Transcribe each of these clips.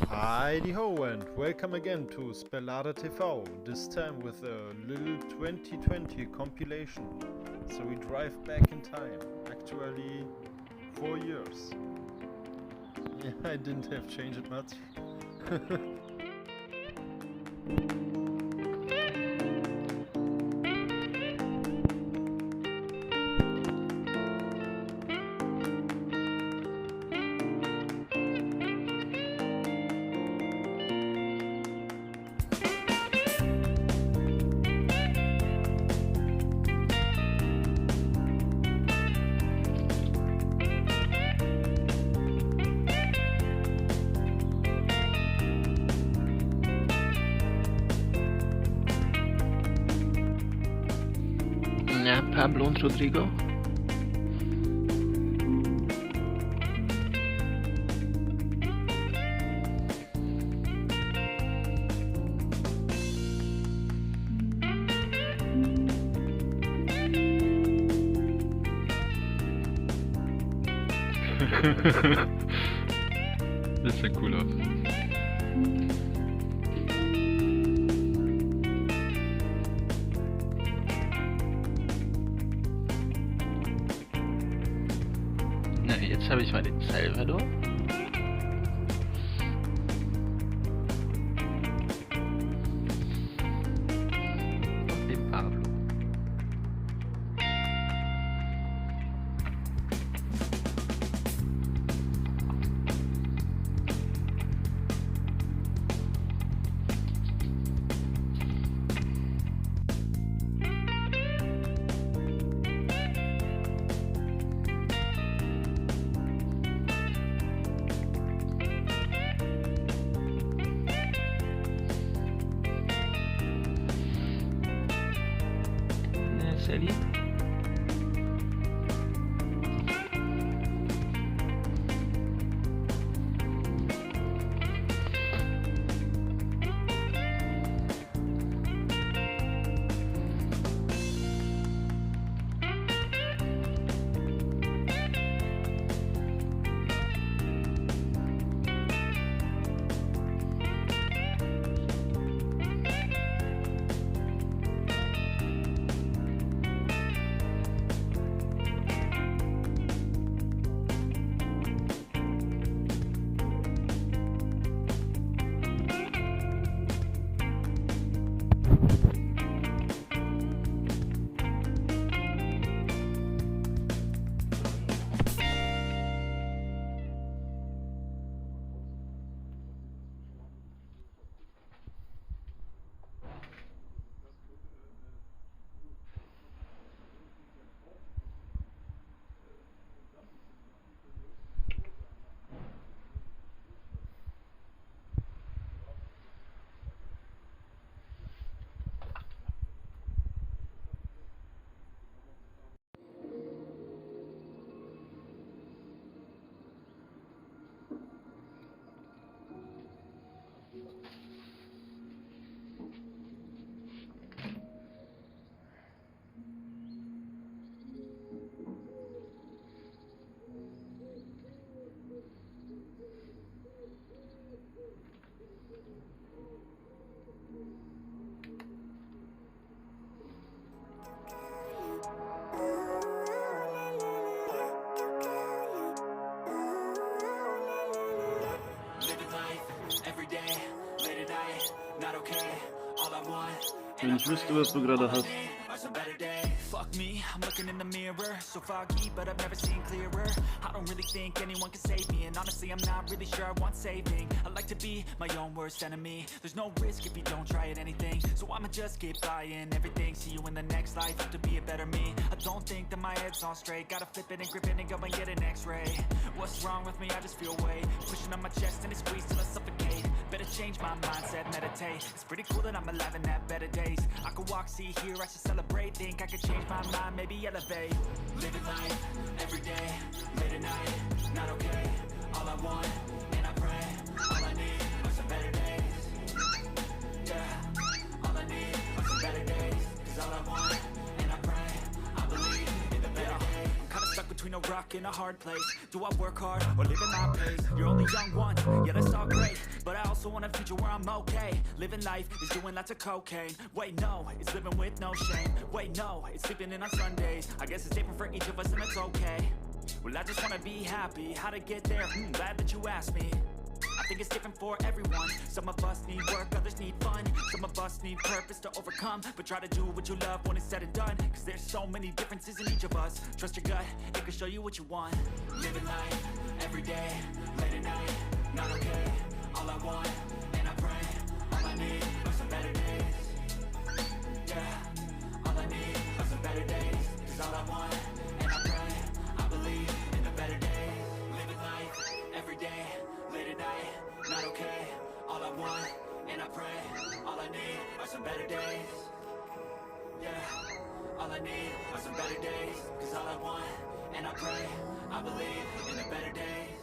Hajdiho and welcome again to SpelareTV, this time with a little 2020 compilation. So we drive back in time, actually 4 years. Yeah, I didn't have changed it much. Pablo und Rodrigo. Das sieht cool aus. Na, jetzt habe ich mal den Salvador. Und den Pablo. Sally. Wenn ich wüsste, was du gerade hast. Fuck me, I'm looking in the mirror, so foggy, but I've never seen clearer. I don't really think anyone can save me, and honestly I'm not really sure I want saving. I like to be my own worst enemy. There's no risk if you don't try at anything, so I'ma just keep buying everything. See you in the next life, have to be a better me. I don't think that my head's on straight, gotta flip it and grip it and go and get an x-ray. What's wrong with me? I just feel weight pushing on my chest and it squeezes till I suffocate. Better change my mindset, meditate. It's pretty cool that I'm alive and have better days. I could walk, see, hear, I should celebrate. Think I could change my mind, maybe elevate. Living life, every day, late at night, not okay. All I want, and I pray, all I need are some better days. Yeah, all I need are some better days. Cause all I want, and I pray, I believe in the better days. Kinda stuck between a rock and a hard place. Do I work hard or live in my pace? You're only young once, yeah that's all great, but I also want a future where I'm okay. Living life is doing lots of cocaine. Wait, no, it's living with no shame. Wait, no, it's sleeping in on Sundays. I guess it's different for each of us and it's okay. Well, I just wanna be happy. How to get there? Glad that you asked me. I think it's different for everyone. Some of us need work, others need fun. Some of us need purpose to overcome. But try to do what you love when it's said and done. Cause there's so many differences in each of us. Trust your gut, it can show you what you want. Living life, every day, late at night, not okay. All I want, and I pray, all I need are some better days. Yeah, all I need are some better days. Cause all I want, and I pray, I believe in the better days. Living life, every day, late at night, not okay. All I want, and I pray, all I need are some better days. Yeah, all I need are some better days. Cause all I want, and I pray, I believe in the better days.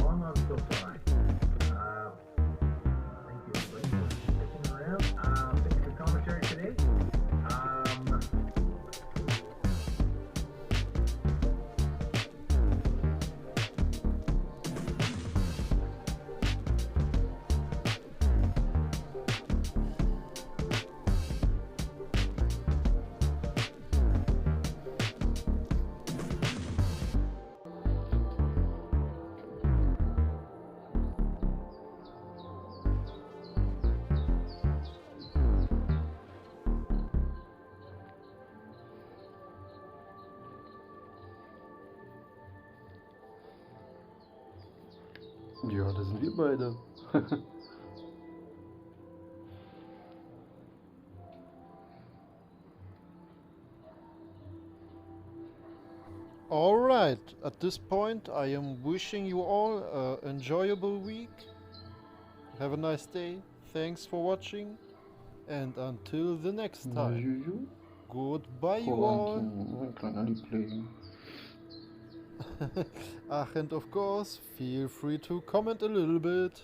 Long on so far. Thank you everybody for sticking around. Thanks for commentary today. Ja, das sind wir beide. Alright, at this point I am wishing you all an enjoyable week. Have a nice day, thanks for watching, and until the next time, Juju. goodbye you Oh, all. ein kleiner Liebling. Ach, and of course, feel free to comment a little bit.